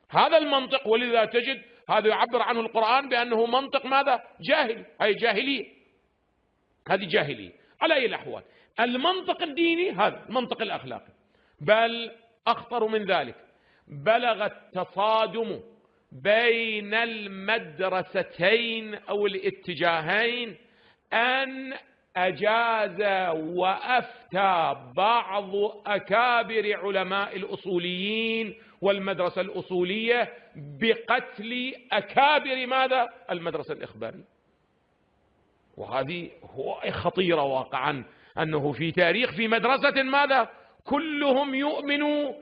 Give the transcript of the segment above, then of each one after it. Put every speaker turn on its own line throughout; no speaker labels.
هذا المنطق، ولذا تجد هذا يعبر عنه القرآن بأنه منطق ماذا؟ جاهل، هي جاهلية، هذه جاهلية. على أي الأحوال المنطق الديني هذا المنطق الأخلاقي، بل أخطر من ذلك، بلغ التصادم بين المدرستين أو الاتجاهين أن أجاز وأفتى بعض أكابر علماء الأصوليين والمدرسة الأصولية بقتل أكابر ماذا؟ المدرسة الإخبارية. وهذه خطيرة واقعا، أنه في تاريخ في مدرسة ماذا؟ كلهم يؤمنوا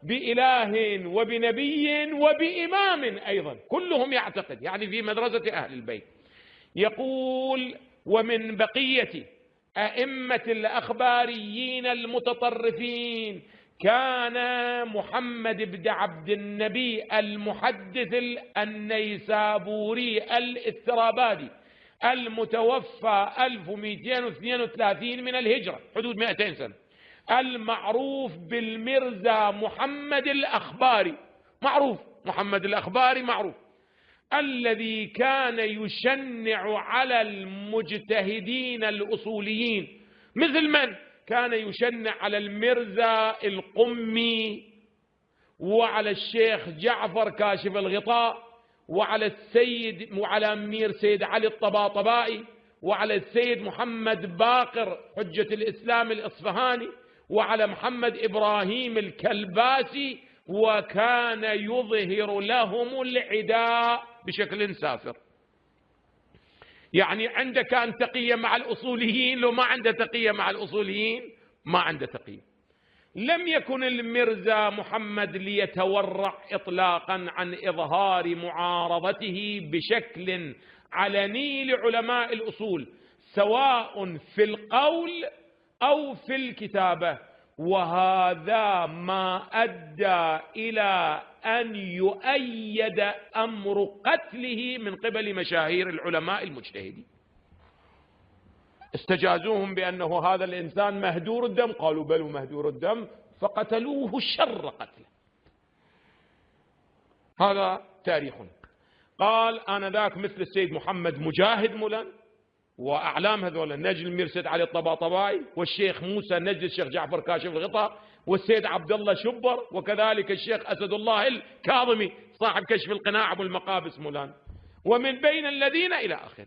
بإله وبنبي وبإمام أيضا، كلهم يعتقد، يعني في مدرسة أهل البيت. يقول: ومن بقية أئمة الأخباريين المتطرفين كان محمد بن عبد النبي المحدث النيسابوري الاسترابادي المتوفى 1232 من الهجرة، حدود 200 سنة، المعروف بالمرزا محمد الأخباري، معروف محمد الأخباري معروف، الذي كان يشنع على المجتهدين الأصوليين، مثل من؟ كان يشنع على المرزا القمي، وعلى الشيخ جعفر كاشف الغطاء، وعلى أمير سيد علي الطباطبائي، وعلى السيد محمد باقر حجة الإسلام الإصفهاني، وعلى محمد إبراهيم الكلباسي، وكان يظهر لهم العداء بشكل سافر. يعني عنده كان تقية مع الأصوليين، لو ما عنده تقية مع الأصوليين ما عنده تقية. لم يكن المرزا محمد ليتورع إطلاقا عن إظهار معارضته بشكل علني لعلماء الأصول، سواء في القول أو في الكتابة، وهذا ما أدى إلى أن يؤيد أمر قتله من قبل مشاهير العلماء المجتهدين. استجازوهم بأنه هذا الإنسان مهدور الدم، قالوا بل مهدور الدم، فقتلوه شر قتله. هذا تاريخ. قال آنذاك مثل السيد محمد مجاهد مولان وأعلام هذول النجل المرسد علي الطباطبائي، والشيخ موسى نجل الشيخ جعفر كاشف الغطاء، والسيد عبد الله شبر، وكذلك الشيخ أسد الله الكاظمي صاحب كشف القناع والمقابس مولان، ومن بين الذين إلى آخره.